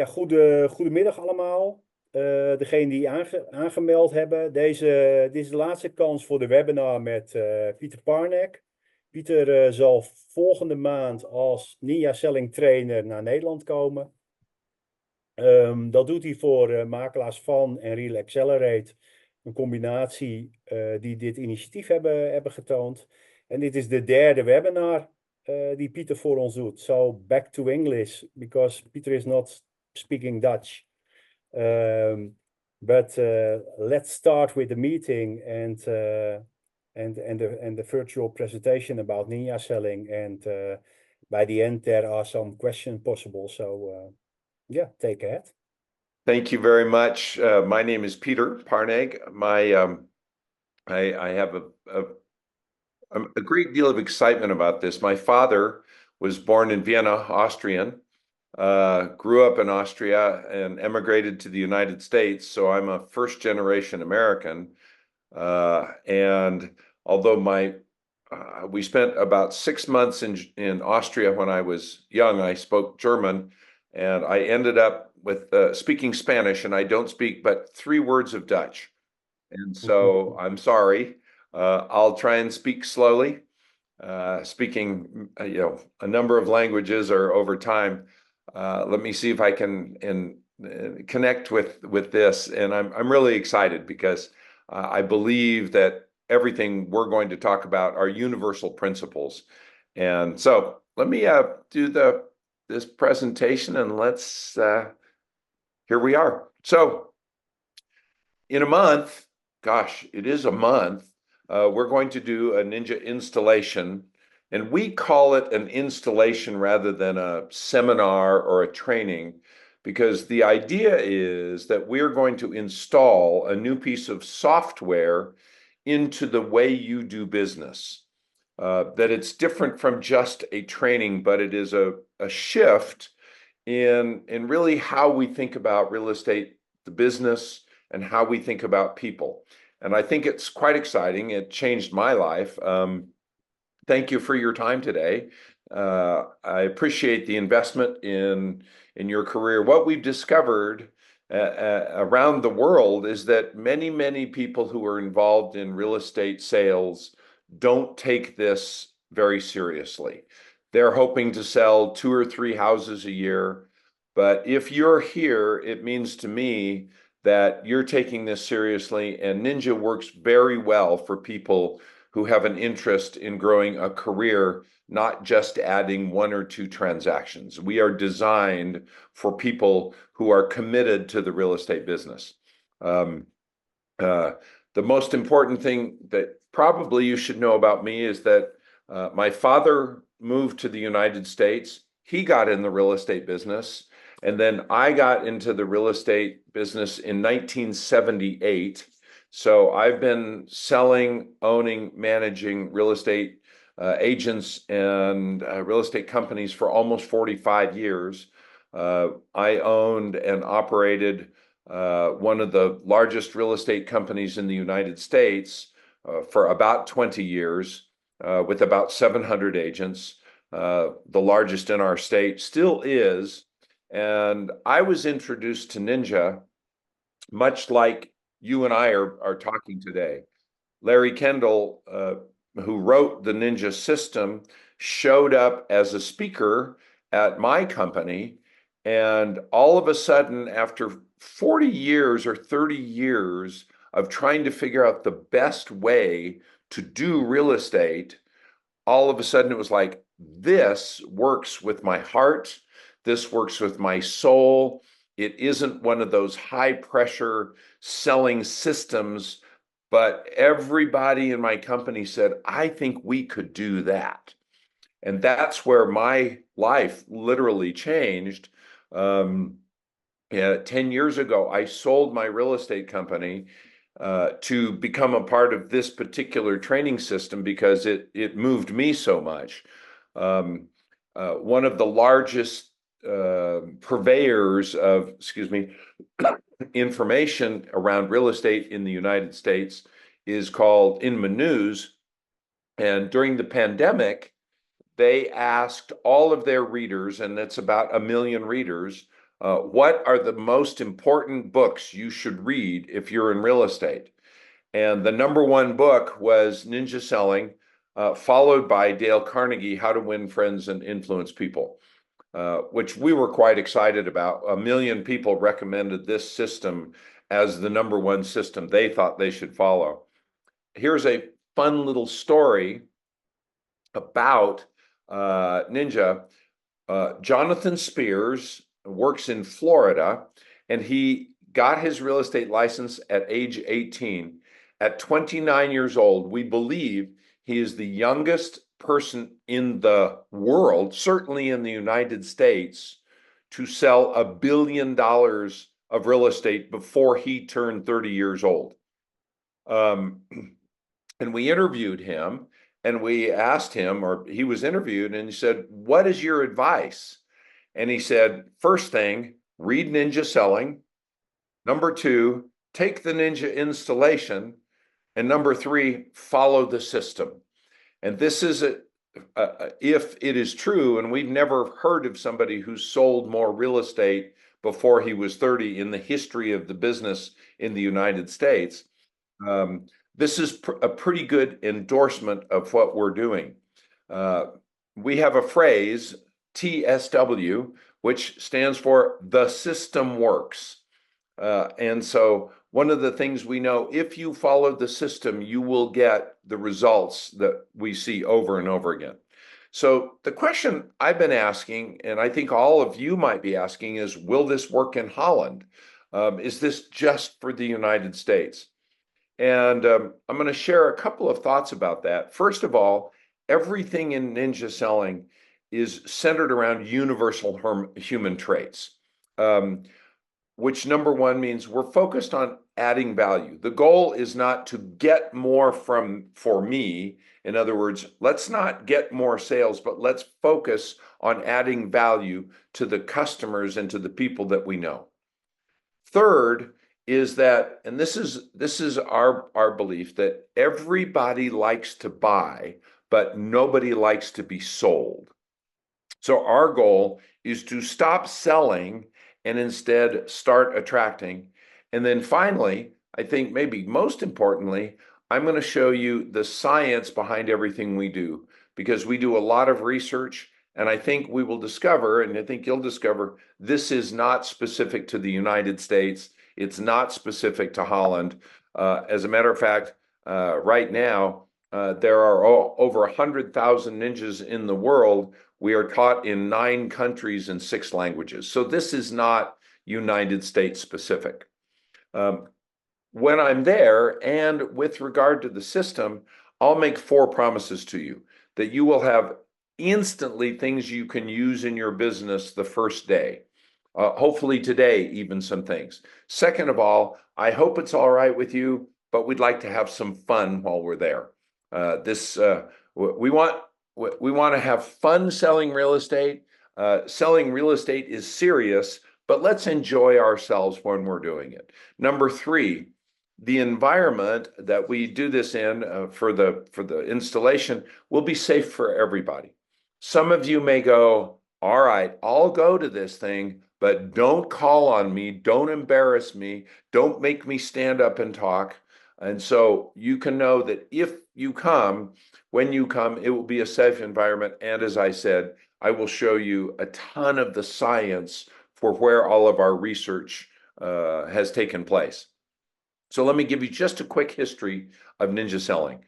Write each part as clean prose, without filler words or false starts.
Goedemiddag allemaal. Degene die aangemeld hebben. Dit is de laatste kans voor de webinar met Peter Parnegg. Pieter zal volgende maand als Ninja Selling trainer naar Nederland komen. Dat doet hij voor makelaars van en Real Accelerate. Een combinatie die dit initiatief hebben getoond. En dit is de derde webinar die Pieter voor ons doet. So back to English, because Peter is not speaking Dutch. But let's start with the meeting and the virtual presentation about Ninja Selling. And by the end, there are some questions possible. So yeah, take ahead. Thank you very much. My name is Peter Parnegg. I have a great deal of excitement about this. My father was born in Vienna, Austrian, grew up in Austria and emigrated to the United States. So I'm a first generation American. And although we spent about 6 months in Austria when I was young, I spoke German, and I ended up with speaking Spanish, and I don't speak but 3 words of Dutch. And so I'm sorry. I'll try and speak slowly. Speaking, a number of languages or over time. Let me see if I can connect with this. And I'm really excited because I believe that everything we're going to talk about are universal principles. And so let me do this presentation, and let's here we are. So in a month, gosh, it is a month, we're going to do a Ninja installation, and we call it an installation rather than a seminar or a training, because the idea is that we're going to install a new piece of software into the way you do business. That it's different from just a training, but it is a shift in really how we think about real estate, the business, and how we think about people. And I think it's quite exciting. It changed my life. Thank you for your time today. I appreciate the investment in your career. What we've discovered around the world is that many people who are involved in real estate sales don't take this very seriously. They're hoping to sell 2 or 3 houses a year. But if you're here, it means to me that you're taking this seriously, and Ninja works very well for people who have an interest in growing a career, not just adding 1 or 2 transactions. We are designed for people who are committed to the real estate business. The most important thing that probably you should know about me is that my father moved to the United States. He got in the real estate business, and then I got into the real estate business in 1978. So I've been selling, owning, managing real estate agents and real estate companies for almost 45 years. I owned and operated one of the largest real estate companies in the United States for about 20 years with about 700 agents. The largest in our state, still is. And I was introduced to Ninja much like you and I are talking today. Larry Kendall, who wrote the Ninja system, showed up as a speaker at my company. And all of a sudden, after 40 years or 30 years of trying to figure out the best way to do real estate, all of a sudden it was like, this works with my heart. This works with my soul. It isn't one of those high pressure selling systems, but everybody in my company said, I think we could do that. And that's where my life literally changed. 10 years ago, I sold my real estate company to become a part of this particular training system because it moved me so much. One of the largest purveyors of, information around real estate in the United States is called Inman News. And during the pandemic, they asked all of their readers, and it's about 1 million readers, What are the most important books you should read if you're in real estate? And the number one book was Ninja Selling, followed by Dale Carnegie, How to Win Friends and Influence People, which we were quite excited about. 1 million people recommended this system as the number one system they thought they should follow. Here's a fun little story about Ninja. Jonathan Spears works in Florida, and he got his real estate license at age 18. At 29 years old, we believe he is the youngest person in the world, certainly in the United States, to sell $1 billion of real estate before he turned 30 years old. And we interviewed him, and we asked him, or he was interviewed, and he said, "What is your advice?" And he said, first thing, read Ninja Selling. Number two, take the Ninja installation. And number three, follow the system. And this is if it is true, and we've never heard of somebody who sold more real estate before he was 30 in the history of the business in the United States. This is a pretty good endorsement of what we're doing. We have a phrase, TSW, which stands for the system works. And so one of the things we know, if you follow the system, you will get the results that we see over and over again. So the question I've been asking, and I think all of you might be asking, is, will this work in Holland? Is this just for the United States? And I'm going to share a couple of thoughts about that. First of all, everything in Ninja Selling is centered around universal human traits, which number one means we're focused on adding value. The goal is not to get more for me. In other words, let's not get more sales, but let's focus on adding value to the customers and to the people that we know. Third is that, and this is our belief, that everybody likes to buy, but nobody likes to be sold. So our goal is to stop selling and instead start attracting. And then finally, I think maybe most importantly, I'm going to show you the science behind everything we do, because we do a lot of research, and I think we will discover, and I think you'll discover, this is not specific to the United States. It's not specific to Holland. As a matter of fact, right now, there are over 100,000 ninjas in the world. We are taught in 9 countries and 6 languages. So this is not United States specific. When I'm there, and with regard to the system, I'll make 4 promises to you that you will have instantly things you can use in your business the first day. Hopefully today, even some things. Second of all, I hope it's all right with you, but we'd like to have some fun while we're there. We want to have fun selling real estate. Selling real estate is serious, but let's enjoy ourselves when we're doing it. Number 3, the environment that we do this in for the installation will be safe for everybody. Some of you may go, all right, I'll go to this thing, but don't call on me, don't embarrass me, don't make me stand up and talk. And so you can know that if you come, when you come, it will be a safe environment. And as I said, I will show you a ton of the science for where all of our research has taken place. So let me give you just a quick history of Ninja Selling.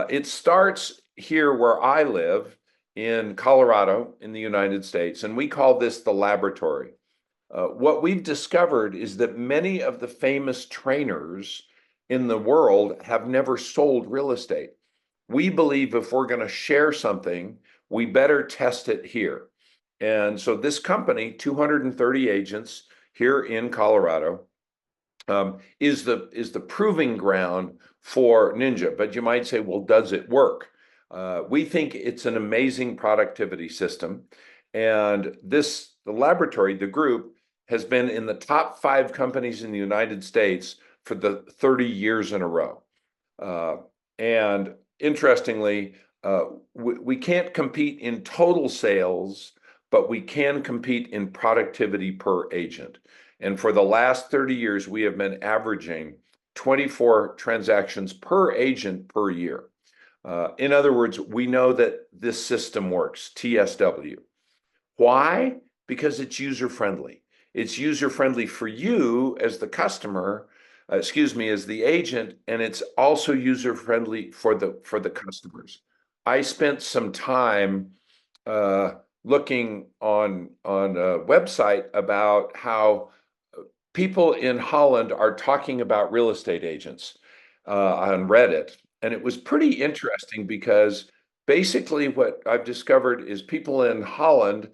It starts here where I live in Colorado in the United States, and we call this the laboratory. What we've discovered is that many of the famous trainers in the world have never sold real estate. We believe if we're going to share something, we better test it here. And so this company, 230 agents here in Colorado, is the proving ground for Ninja. But you might say, well, does it work? We think it's an amazing productivity system. And the laboratory, the group, has been in the top 5 companies in the United States for the 30 years in a row. And interestingly, we can't compete in total sales, but we can compete in productivity per agent. And for the last 30 years, we have been averaging 24 transactions per agent per year. In other words, we know that this system works, TSW. Why? Because it's user-friendly. It's user-friendly for you as the customer, as the agent, and it's also user-friendly for the customers. I spent some time looking on a website about how people in Holland are talking about real estate agents on Reddit. And it was pretty interesting because basically what I've discovered is people in Holland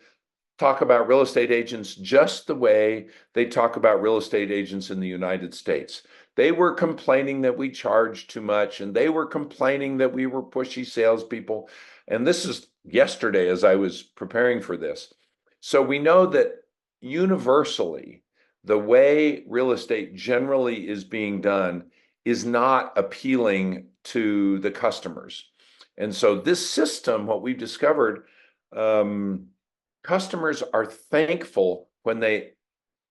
talk about real estate agents just the way they talk about real estate agents in the United States. They were complaining that we charged too much, and they were complaining that we were pushy salespeople. And this is yesterday as I was preparing for this. So we know that universally, the way real estate generally is being done is not appealing to the customers. And so this system, what we've discovered, customers are thankful when they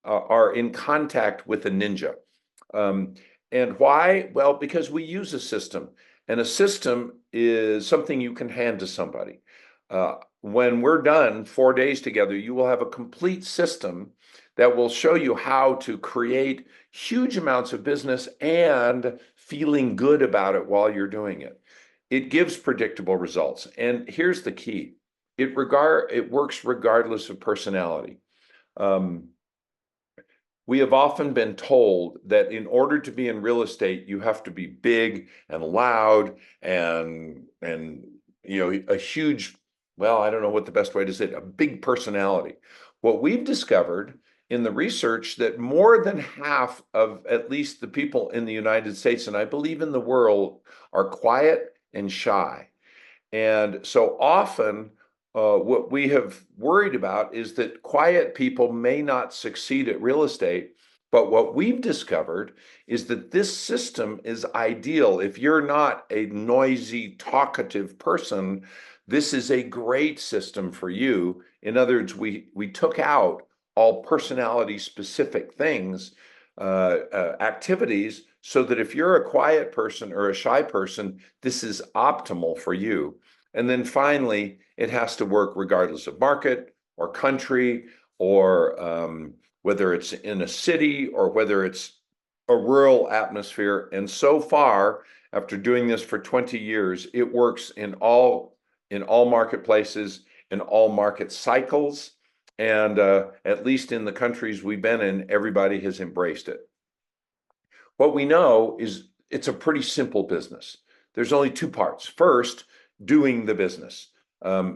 are in contact with a ninja. And why? Well, because we use a system, and a system is something you can hand to somebody. When we're done 4 days together, you will have a complete system that will show you how to create huge amounts of business and feeling good about it while you're doing it. It gives predictable results. And here's the key. It works regardless of personality. We have often been told that in order to be in real estate, you have to be big and loud and a huge, well, I don't know what the best way to say it, a big personality. What we've discovered in the research that more than half of at least the people in the United States, and I believe in the world, are quiet and shy. And so often, what we have worried about is that quiet people may not succeed at real estate. But what we've discovered is that this system is ideal. If you're not a noisy, talkative person, this is a great system for you. In other words, we took out all personality-specific things, activities, so that if you're a quiet person or a shy person, this is optimal for you. And then finally, it has to work regardless of market or country or whether it's in a city or whether it's a rural atmosphere. And so far, after doing this for 20 years, it works in all marketplaces, in all market cycles. And at least in the countries we've been in, everybody has embraced it. What we know is it's a pretty simple business. There's only two parts. First, doing the business,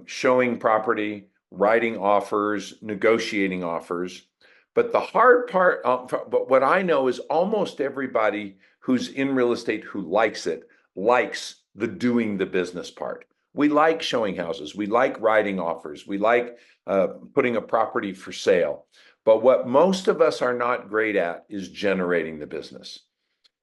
showing property, writing offers, negotiating offers. But the hard part, but what I know is almost everybody who's in real estate who likes it, likes the doing the business part. We like showing houses. We like writing offers. We like putting a property for sale. But what most of us are not great at is generating the business.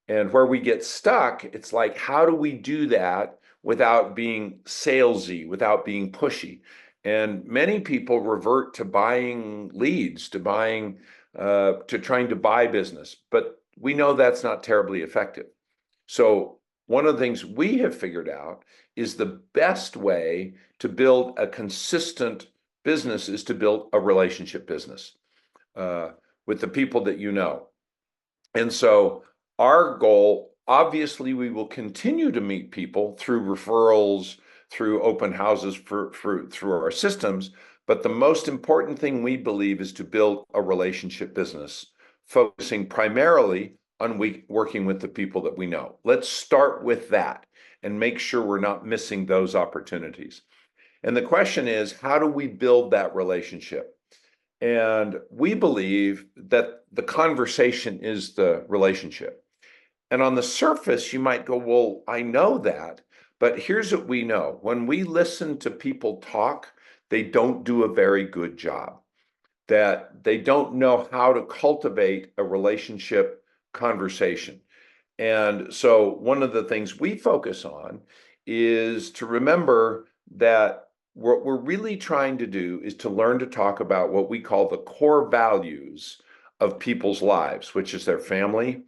And where we get stuck, it's like, how do we do that without being salesy, without being pushy? And many people revert to buying leads, to trying to buy business. But we know that's not terribly effective. So one of the things we have figured out is the best way to build a consistent business is to build a relationship business with the people that you know. And so our goal, obviously, we will continue to meet people through referrals, through open houses, through our systems. But the most important thing we believe is to build a relationship business, focusing primarily on working with the people that we know. Let's start with that and make sure we're not missing those opportunities. And the question is, how do we build that relationship? And we believe that the conversation is the relationship. And on the surface, you might go, well, I know that. But here's what we know. When we listen to people talk, they don't do a very good job. That they don't know how to cultivate a relationship conversation. And so one of the things we focus on is to remember that what we're really trying to do is to learn to talk about what we call the core values of people's lives, which is their family,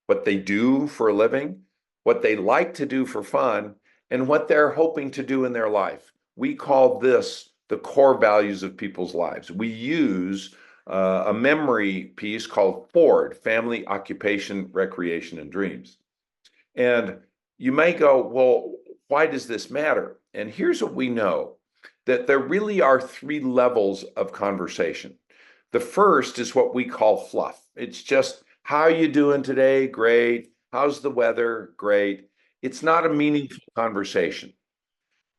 what they do for a living, what they like to do for fun, and what they're hoping to do in their life. We call this the core values of people's lives. We use a memory piece called FORD, family, occupation, recreation, and dreams. And you may go, well, why does this matter? And here's what we know, that there really are three levels of conversation. The first is what we call fluff. It's just, how are you doing today? Great. How's the weather? Great. It's not a meaningful conversation.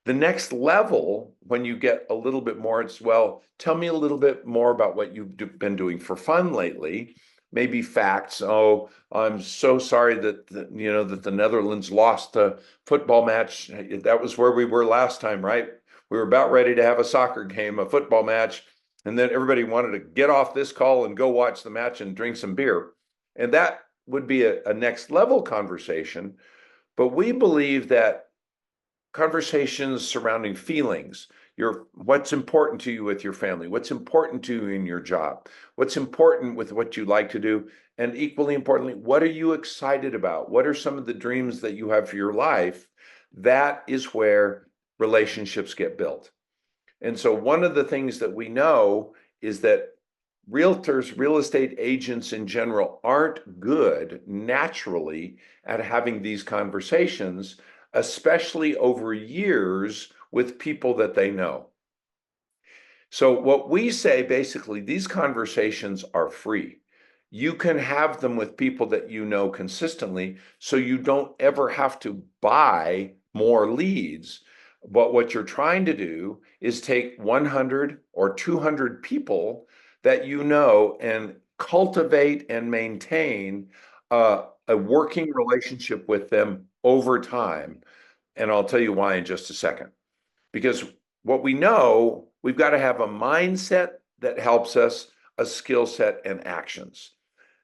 The next level, when you get a little bit more, it's, well, tell me a little bit more about what you've been doing for fun lately. Maybe facts. Oh, I'm so sorry that that the Netherlands lost the football match. That was where we were last time, right? We were about ready to have a soccer game, a football match, and then everybody wanted to get off this call and go watch the match and drink some beer. And that would be a next level conversation. But we believe that conversations surrounding feelings, what's important to you with your family, what's important to you in your job, what's important with what you like to do, and equally importantly, what are you excited about? What are some of the dreams that you have for your life? That is where relationships get built. And so one of the things that we know is that realtors, real estate agents in general, aren't good naturally at having these conversations, especially over years with people that they know. So what we say, basically, these conversations are free. You can have them with people that you know consistently, so you don't ever have to buy more leads. But what you're trying to do is take 100 or 200 people that you know and cultivate and maintain a working relationship with them over time. And I'll tell you why in just a second. Because what we know, we've got to have a mindset that helps us, a skill set, and actions.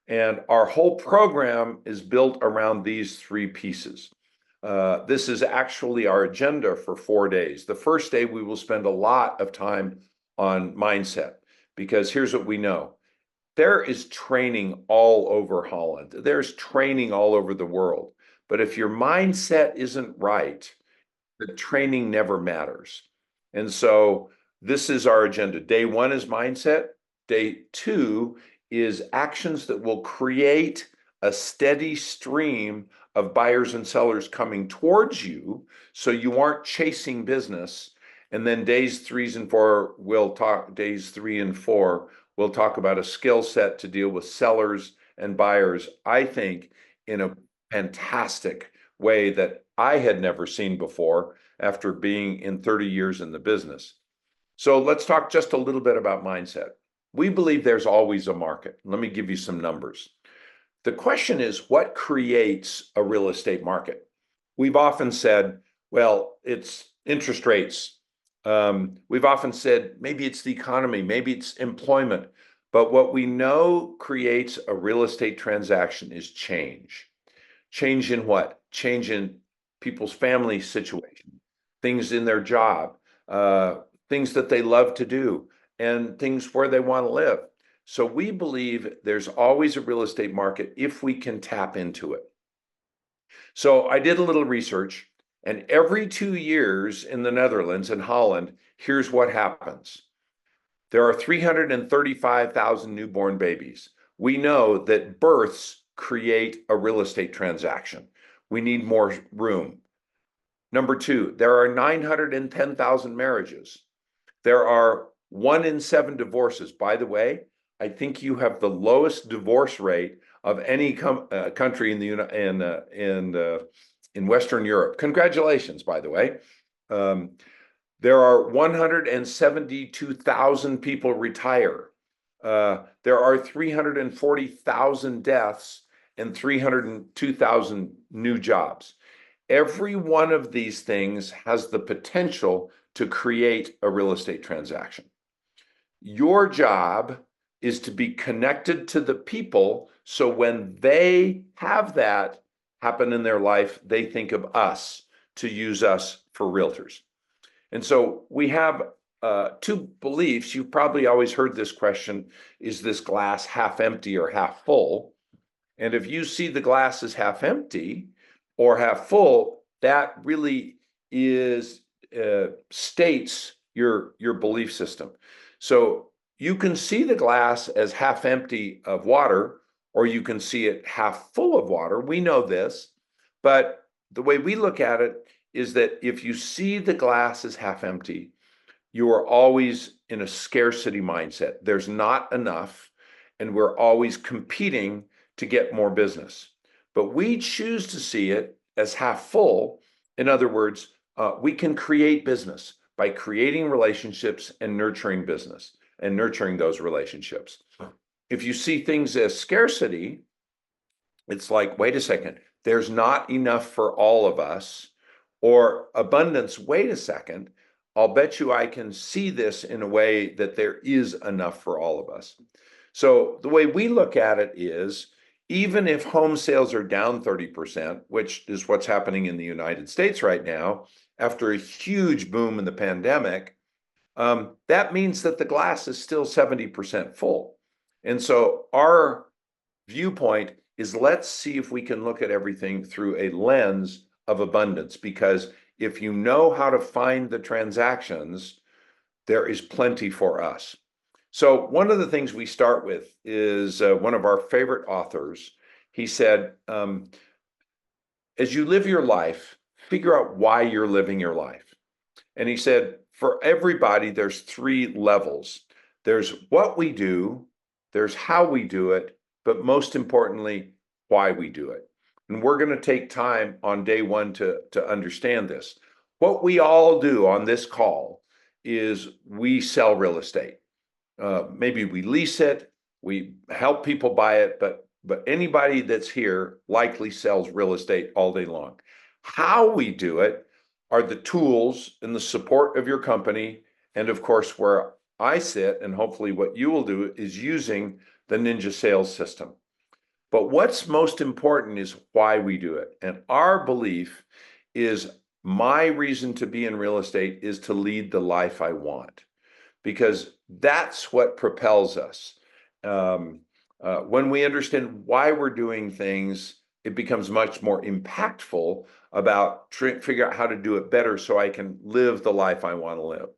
And our whole program is built around these three pieces. This is actually our agenda for 4 days. The first day, we will spend a lot of time on mindset, because here's what we know. There is training all over Holland. There's training all over the world. But if your mindset isn't right, the training never matters. And so this is our agenda. Day one is mindset. Day two is actions that will create a steady stream of buyers and sellers coming towards you, so you aren't chasing business. And then days 3 and 4, days 3 and 4, we'll talk about a skill set to deal with sellers and buyers, I think, in a fantastic way that I had never seen before after being in 30 years in the business. So let's talk just a little bit about mindset. We believe there's always a market. Let me give you some numbers. The question is, what creates a real estate market? We've often said, well, it's interest rates. We've often said, maybe it's the economy, maybe it's employment. But what we know creates a real estate transaction is change. Change in what? Change in people's family situation, things in their job, things that they love to do, and things where they want to live. So we believe there's always a real estate market if we can tap into it. So I did a little research, and every 2 years in the Netherlands and Holland, here's what happens. There are 335,000 newborn babies. We know that births create a real estate transaction. We need more room. Number 2, there are 910,000 marriages. There are 1 in 7 divorces. By the way, I think you have the lowest divorce rate of any country in Western Europe. Congratulations, by the way. There are 172,000 people retire. There are 340,000 deaths and 302,000 new jobs. Every one of these things has the potential to create a real estate transaction. Your job is to be connected to the people, so when they have that happen in their life, they think of us to use us for realtors. And so we have two beliefs. You've probably always heard this question, is this glass half empty or half full? And if you see the glass as half empty or half full, that really is states your belief system. So you can see the glass as half empty of water, or you can see it half full of water. We know this, but the way we look at it is that if you see the glass as half empty, you are always in a scarcity mindset. There's not enough, and we're always competing to get more business. But we choose to see it as half full. In other words, we can create business by creating relationships and nurturing business and nurturing those relationships. If you see things as scarcity, it's like, wait a second, there's not enough for all of us, or abundance, wait a second, I'll bet you I can see this in a way that there is enough for all of us. So the way we look at it is, even if home sales are down 30%, which is what's happening in the United States right now, after a huge boom in the pandemic, that means that the glass is still 70% full. And so our viewpoint is, let's see if we can look at everything through a lens of abundance, because if you know how to find the transactions, there is plenty for us. So one of the things we start with is one of our favorite authors. He said, as you live your life, figure out why you're living your life. And he said, for everybody, there's three levels. There's what we do, there's how we do it, but most importantly, why we do it. And we're going to take time on day one to understand this. What we all do on this call is we sell real estate. Maybe we lease it, we help people buy it, but anybody that's here likely sells real estate all day long. How we do it are the tools and the support of your company. And of course, where I sit, and hopefully what you will do, is using the Ninja sales system. But what's most important is why we do it. And our belief is, my reason to be in real estate is to lead the life I want, because that's what propels us. When we understand why we're doing things, it becomes much more impactful about figure out how to do it better so I can live the life I want to live.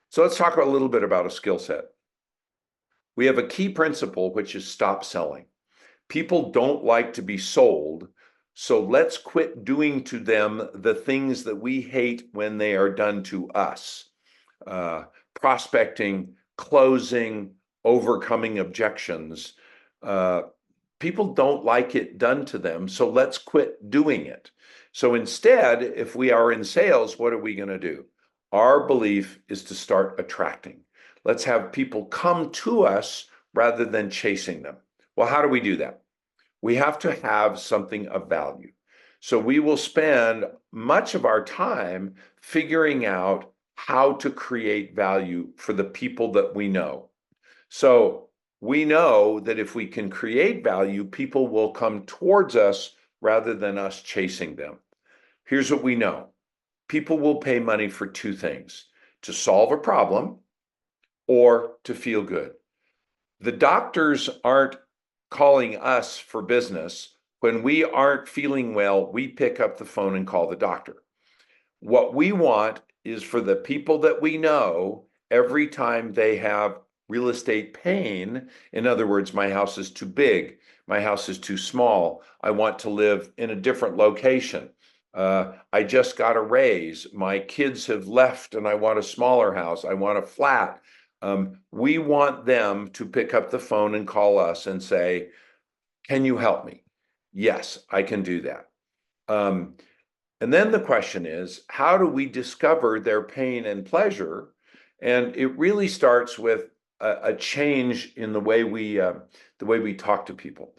So let's talk a little bit about a skill set. We have a key principle, which is stop selling. People don't like to be sold, so let's quit doing to them the things that we hate when they are done to us. Prospecting, closing, overcoming objections. People don't like it done to them, so let's quit doing it. So instead, if we are in sales, what are we going to do? Our belief is to start attracting. Let's have people come to us rather than chasing them. Well, how do we do that? We have to have something of value. So we will spend much of our time figuring out how to create value for the people that we know. So we know that if we can create value, people will come towards us rather than us chasing them. Here's what we know. People will pay money for two things: to solve a problem or to feel good. The doctors aren't calling us for business. When we aren't feeling well, we pick up the phone and call the doctor. What we want is for the people that we know, every time they have real estate pain, in other words, my house is too big, my house is too small, I want to live in a different location, I just got a raise, my kids have left and I want a smaller house, I want a flat. We want them to pick up the phone and call us and say, can you help me? Yes, I can do that. And then the question is, how do we discover their pain and pleasure? And it really starts with a change in the way we talk to people.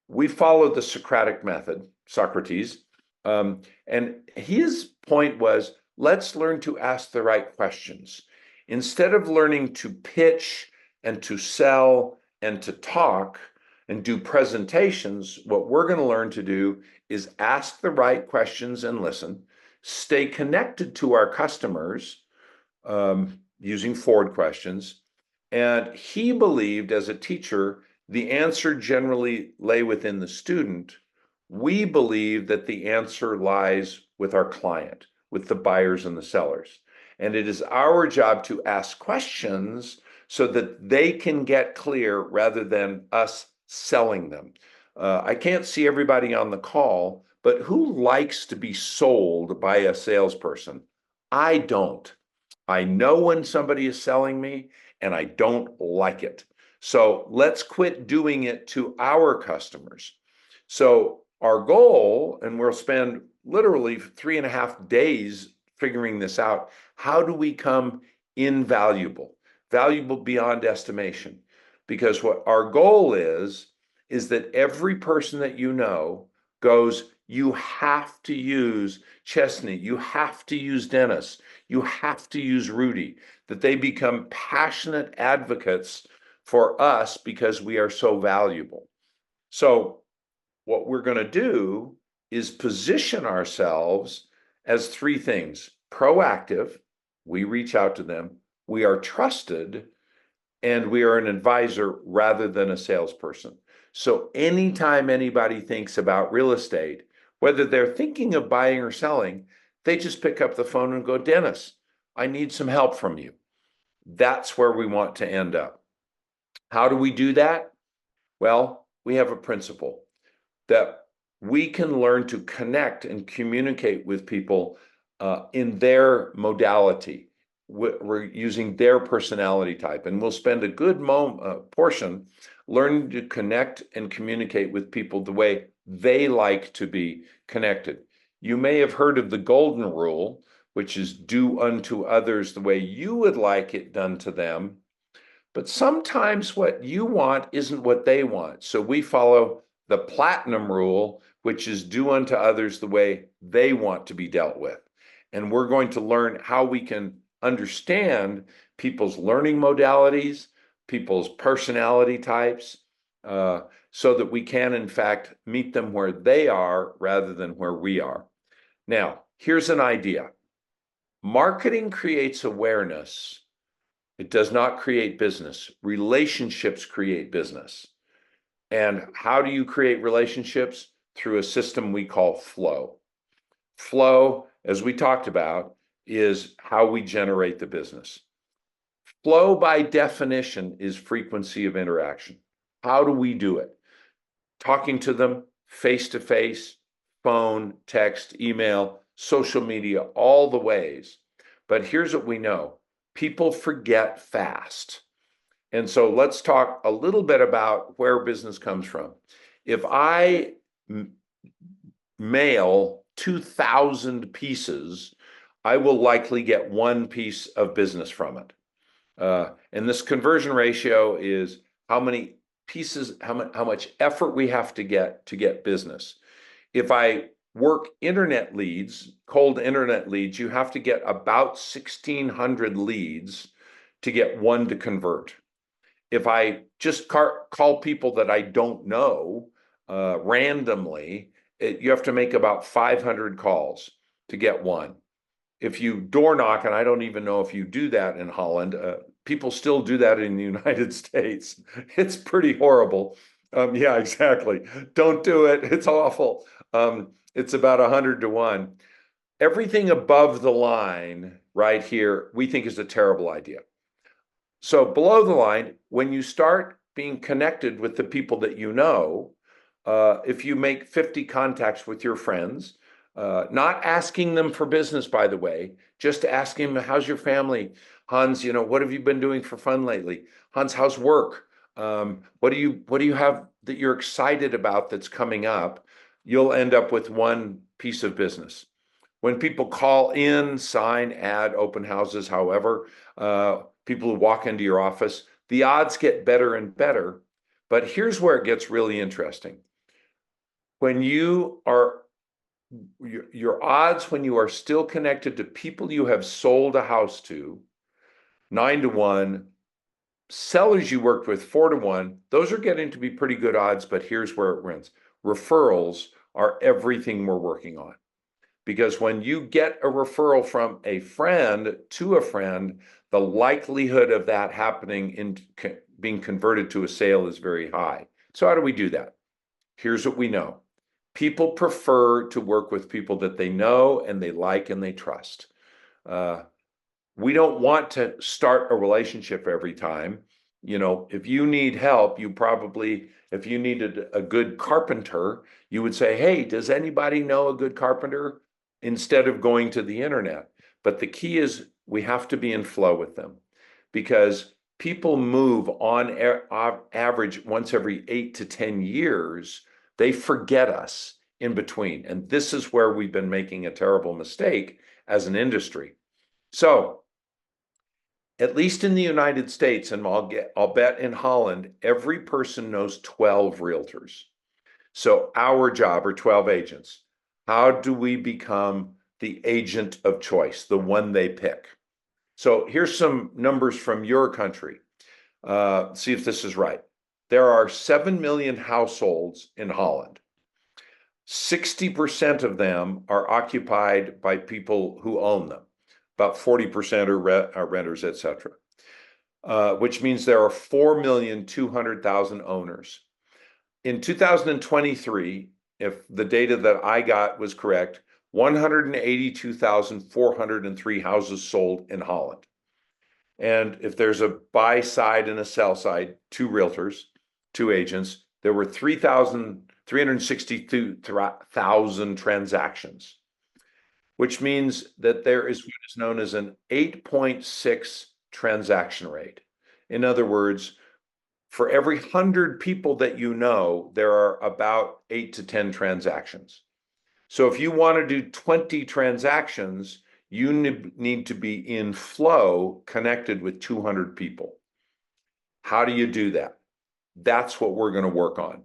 We follow the Socratic method, Socrates, and his point was, let's learn to ask the right questions. Instead of learning to pitch and to sell and to talk and do presentations, what we're going to learn to do is ask the right questions and listen, stay connected to our customers using forward questions. And he believed as a teacher, the answer generally lay within the student. We believe that the answer lies with our client, with the buyers and the sellers. And it is our job to ask questions so that they can get clear rather than us selling them. I can't see everybody on the call, but who likes to be sold by a salesperson? I don't. I know when somebody is selling me and I don't like it. So let's quit doing it to our customers. So our goal, and we'll spend literally 3.5 days figuring this out. How do we become invaluable, valuable beyond estimation? Because what our goal is that every person that you know goes, you have to use Chesney, you have to use Dennis, you have to use Rudy, that they become passionate advocates for us because we are so valuable. So what we're going to do is position ourselves as three things: proactive, we reach out to them, we are trusted, and we are an advisor rather than a salesperson. So anytime anybody thinks about real estate, whether they're thinking of buying or selling, they just pick up the phone and go, Dennis, I need some help from you. That's where we want to end up. How do we do that? Well, we have a principle that we can learn to connect and communicate with people in their modality. We're using their personality type, and we'll spend a good portion learning to connect and communicate with people the way they like to be connected. You may have heard of the golden rule, which is do unto others the way you would like it done to them. But sometimes what you want isn't what they want. So we follow the platinum rule, which is do unto others the way they want to be dealt with. And we're going to learn how we can understand people's learning modalities, people's personality types, so that we can, in fact, meet them where they are rather than where we are. Now, here's an idea. Marketing creates awareness. It does not create business. Relationships create business. And how do you create relationships? Through a system we call flow. Flow, as we talked about, is how we generate the business. Flow, by definition, is frequency of interaction. How do we do it? Talking to them face to face, phone, text, email, social media, all the ways. But here's what we know. People forget fast. And so let's talk a little bit about where business comes from. If I mail 2,000 pieces, I will likely get one piece of business from it. And this conversion ratio is how many pieces, how much effort we have to get business. If I work internet leads, cold internet leads, you have to get about 1,600 leads to get one to convert. If I just call people that I don't know randomly, you have to make about 500 calls to get one. If you door knock, and I don't even know if you do that in Holland, people still do that in the United States. It's pretty horrible. Yeah, exactly. Don't do it. It's awful. It's about 100 to 1. Everything above the line right here, we think is a terrible idea. So below the line, when you start being connected with the people that you know, if you make 50 contacts with your friends, not asking them for business, by the way, just asking them, how's your family? Hans, what have you been doing for fun lately? Hans, how's work? What do you have that you're excited about that's coming up? You'll end up with one piece of business. When people call in, sign, add, open houses, however, people who walk into your office, the odds get better and better. But here's where it gets really interesting. When you are, your odds when you are still connected to people you have sold a house to, 9 to 1, sellers you worked with, 4 to 1, those are getting to be pretty good odds, but here's where it wins. Referrals are everything we're working on. because when you get a referral from a friend to a friend, the likelihood of that happening in being converted to a sale is very high. So how do we do that? Here's what we know. People prefer to work with people that they know and they like and they trust. We don't want to start a relationship every time. You know, if you need help, if you needed a good carpenter, you would say, hey, does anybody know a good carpenter? Instead of going to the internet. But the key is we have to be in flow with them, because people move on average once every 8 to 10 years. They forget us in between. And this is where we've been making a terrible mistake as an industry. So, at least in the United States, and I'll bet in Holland, every person knows 12 realtors. So our job are 12 agents. How do we become the agent of choice, the one they pick? So here's some numbers from your country. See if this is right. There are 7 million households in Holland. 60% of them are occupied by people who own them. About 40% are renters, etc. Which means there are 4,200,000 owners. In 2023, if the data that I got was correct, 182,403 houses sold in Holland. And if there's a buy side and a sell side, two realtors, two agents, there were 362,000 transactions, which means that there is what is known as an 8.6 transaction rate. In other words, for every 100 people that you know, there are about 8 to 10 transactions. So if you want to do 20 transactions, you need to be in flow connected with 200 people. How do you do that? That's what we're going to work on.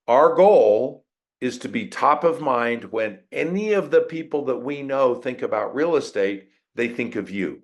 Our goal is to be top of mind when any of the people that we know think about real estate, they think of you,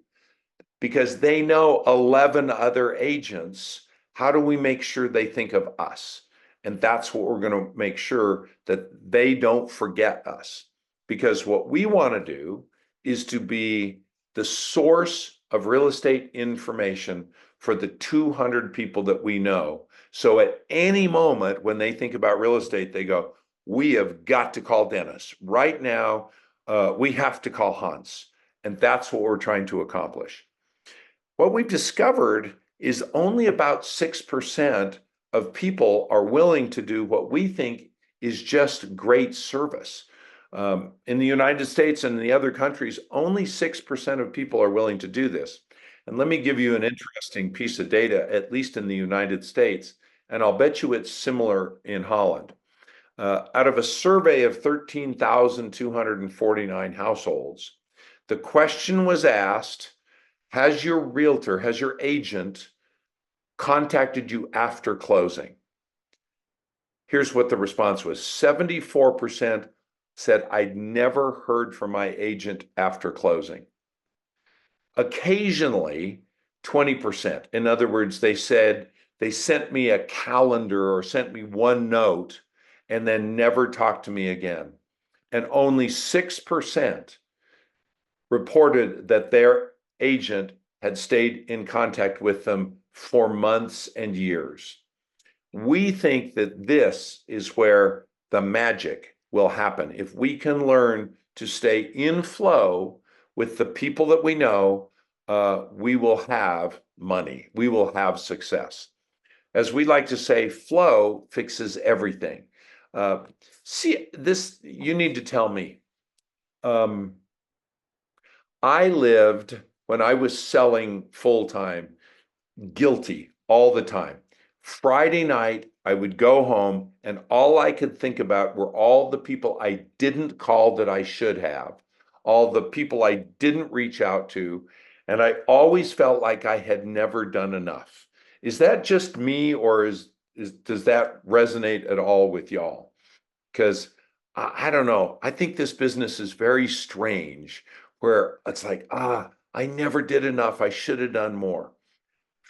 because they know 11 other agents. How do we make sure they think of us? And that's what we're going to make sure, that they don't forget us. Because what we want to do is to be the source of real estate information for the 200 people that we know. So at any moment when they think about real estate, they go, we have got to call Dennis. Right now, we have to call Hans. And that's what we're trying to accomplish. What we've discovered is only about 6% of people are willing to do what we think is just great service. In the United States and in the other countries, only 6% of people are willing to do this. And let me give you an interesting piece of data, at least in the United States, and I'll bet you it's similar in Holland. Out of a survey of 13,249 households, the question was asked, has your realtor, has your agent contacted you after closing? Here's what the response was. 74% said, I'd never heard from my agent after closing. Occasionally, 20%. In other words, they said they sent me a calendar or sent me one note and then never talked to me again. And only 6% reported that their agent had stayed in contact with them for months and years. We think that this is where the magic will happen. If we can learn to stay in flow with the people that we know, we will have money. We will have success. As we like to say, flow fixes everything. See, this, you need to tell me. I lived, when I was selling full-time, guilty all the time. Friday night, I would go home and all I could think about were all the people I didn't call that I should have, all the people I didn't reach out to, and I always felt like I had never done enough. Is that just me, or does that resonate at all with y'all? Because I don't know. I think this business is very strange, where it's like, I never did enough. I should have done more.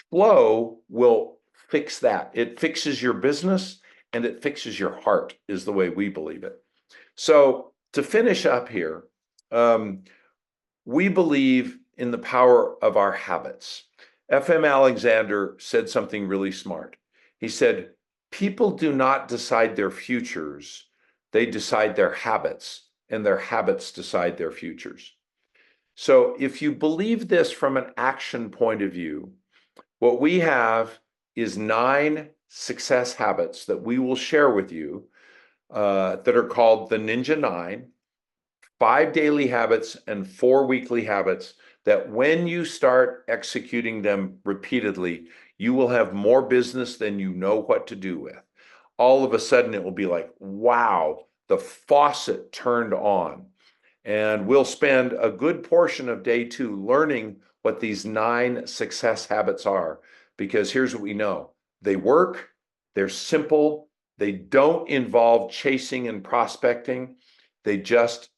Flow will fix that. It fixes your business and it fixes your heart, is the way we believe it. So to finish up here, We believe in the power of our habits. F.M. Alexander said something really smart. He said, people do not decide their futures, they decide their habits, and their habits decide their futures. So if you believe this from an action point of view, what we have is 9 success habits that we will share with you that are called the Ninja 9, 5 daily habits and 4 weekly habits that when you start executing them repeatedly, you will have more business than you know what to do with. All of a sudden, it will be like, wow, the faucet turned on. And we'll spend a good portion of day 2 learning what these 9 success habits are, because here's what we know. They work, they're simple, they don't involve chasing and prospecting, they just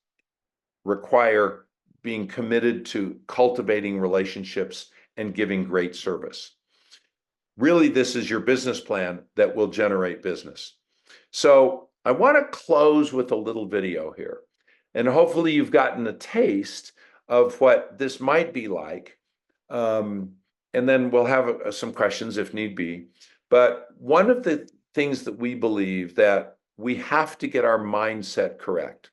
require being committed to cultivating relationships and giving great service. Really, this is your business plan that will generate business. So I want to close with a little video here. And hopefully you've gotten a taste of what this might be like. And then we'll have some questions if need be. But one of the things that we believe that we have to get our mindset correct.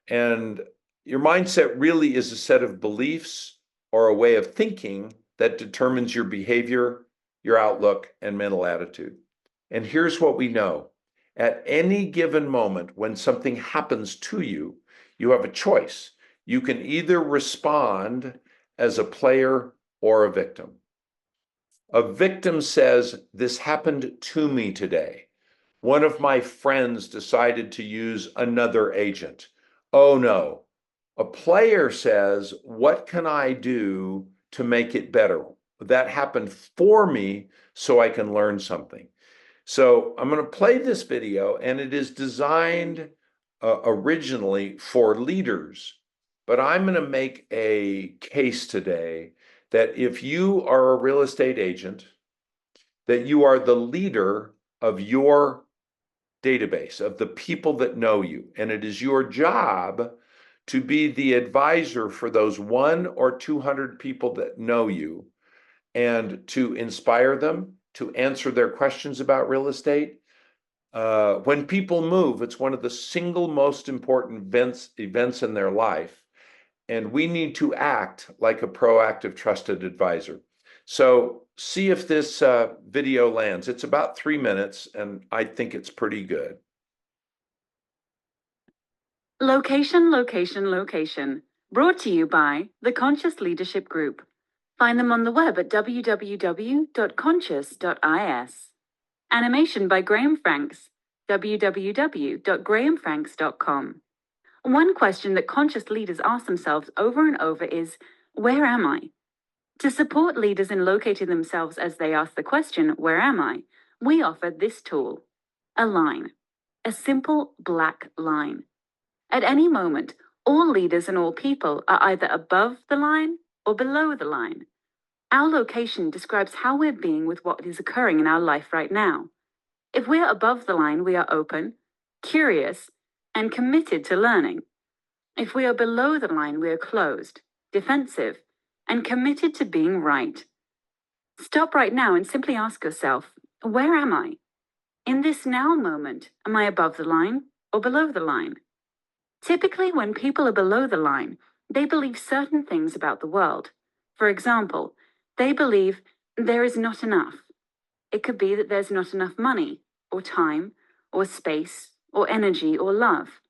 And your mindset really is a set of beliefs or a way of thinking that determines your behavior, your outlook, and mental attitude. And here's what we know. At any given moment, when something happens to you, you have a choice. You can either respond as a player or a victim. A victim says, this happened to me today. One of my friends decided to use another agent. Oh no. A player says, what can I do to make it better? That happened for me so I can learn something. So I'm going to play this video, and it is designed originally for leaders, but I'm going to make a case today that if you are a real estate agent, that you are the leader of your database, of the people that know you, and it is your job to be the advisor for those 1 or 200 people that know you, and to inspire them, to answer their questions about real estate. When people move, it's one of the single most important events in their life, and we need to act like a proactive, trusted advisor. So see if this video lands. It's about 3 minutes, and I think it's pretty good. Location, location, location. Brought to you by the Conscious Leadership Group. Find them on the web at www.conscious.is. Animation by Graham Franks. www.grahamfranks.com. One question that conscious leaders ask themselves over and over is, where am I? To support leaders in locating themselves as they ask the question, where am I? We offer this tool, a line, a simple black line. At any moment, all leaders and all people are either above the line or below the line. Our location describes how we're being with what is occurring in our life right now. If we're above the line, we are open, curious, and committed to learning. If we are below the line, we are closed, defensive, and committed to being right. Stop right now and simply ask yourself, where am I? In this now moment, am I above the line or below the line? Typically, when people are below the line, they believe certain things about the world. For example, they believe there is not enough. It could be that there's not enough money, or time, or space, or energy, or love.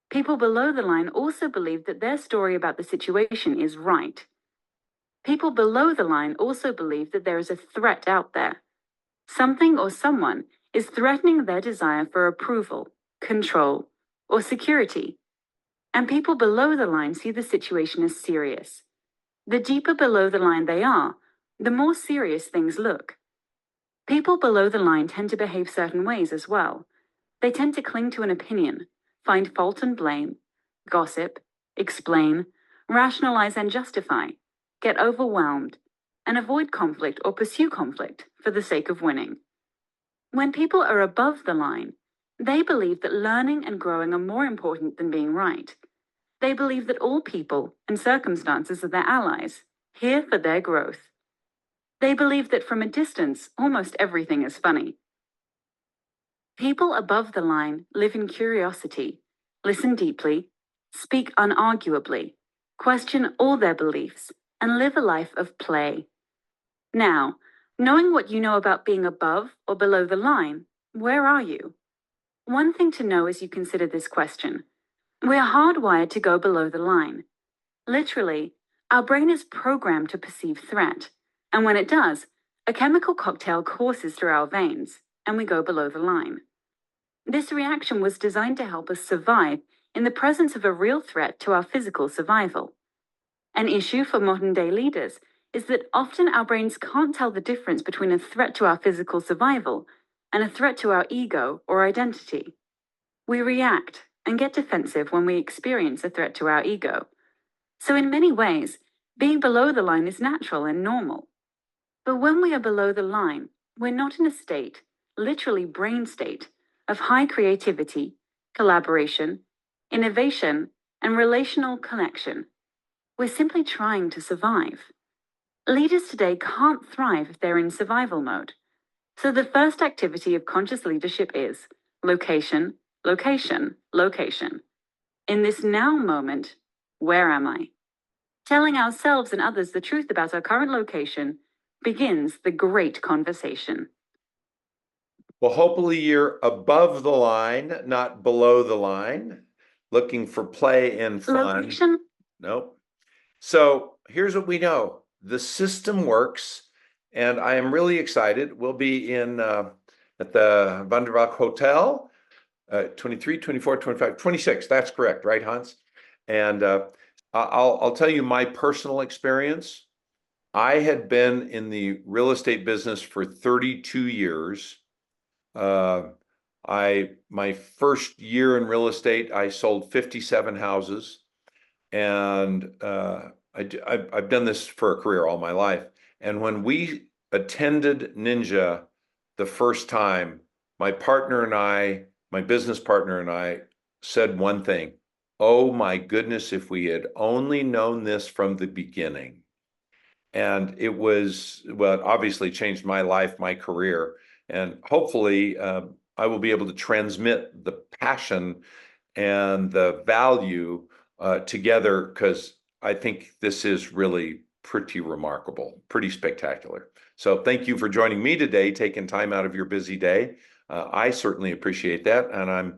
People below the line also believe that their story about the situation is right. People below the line also believe that there is a threat out there. Something or someone is threatening their desire for approval, control, or security. And people below the line see the situation as serious. The deeper below the line they are, the more serious things look. People below the line tend to behave certain ways as well. They tend to cling to an opinion, find fault and blame, gossip, explain, rationalize and justify, get overwhelmed, and avoid conflict or pursue conflict for the sake of winning. When people are above the line, they believe that learning and growing are more important than being right. They believe that all people and circumstances are their allies, here for their growth. They believe that from a distance, almost everything is funny. People above the line live in curiosity, listen deeply, speak unarguably, question all their beliefs, and live a life of play. Now, knowing what you know about being above or below the line, where are you? One thing to know as you consider this question: we're hardwired to go below the line. Literally, our brain is programmed to perceive threat, and when it does, a chemical cocktail courses through our veins, and we go below the line. This reaction was designed to help us survive in the presence of a real threat to our physical survival. An issue for modern-day leaders is that often our brains can't tell the difference between a threat to our physical survival and a threat to our ego or identity. We react and get defensive when we experience a threat to our ego. So in many ways, being below the line is natural and normal. But when we are below the line, we're not in a state, literally brain state, of high creativity, collaboration, innovation, and relational connection. We're simply trying to survive. Leaders today can't thrive if they're in survival mode. So the first activity of conscious leadership is location, location, location. In this now moment, where am I? Telling ourselves and others the truth about our current location begins the great conversation. Well, hopefully you're above the line, not below the line, looking for play and fun. Location? Nope. So here's what we know. The system works, and I am really excited. We'll be in at the Vandervalk Hotel, 23, 24, 25, 26. That's correct, right, Hans? And I'll tell you my personal experience. I had been in the real estate business for 32 years. My first year in real estate, I sold 57 houses, and I've done this for a career all my life. And when we attended Ninja the first time, my business partner and I said one thing: oh my goodness, if we had only known this from the beginning. And it was, well, it obviously changed my life, my career, and hopefully I will be able to transmit the passion and the value together, because I think this is really pretty remarkable, pretty spectacular. So thank you for joining me today, taking time out of your busy day. I certainly appreciate that, and I'm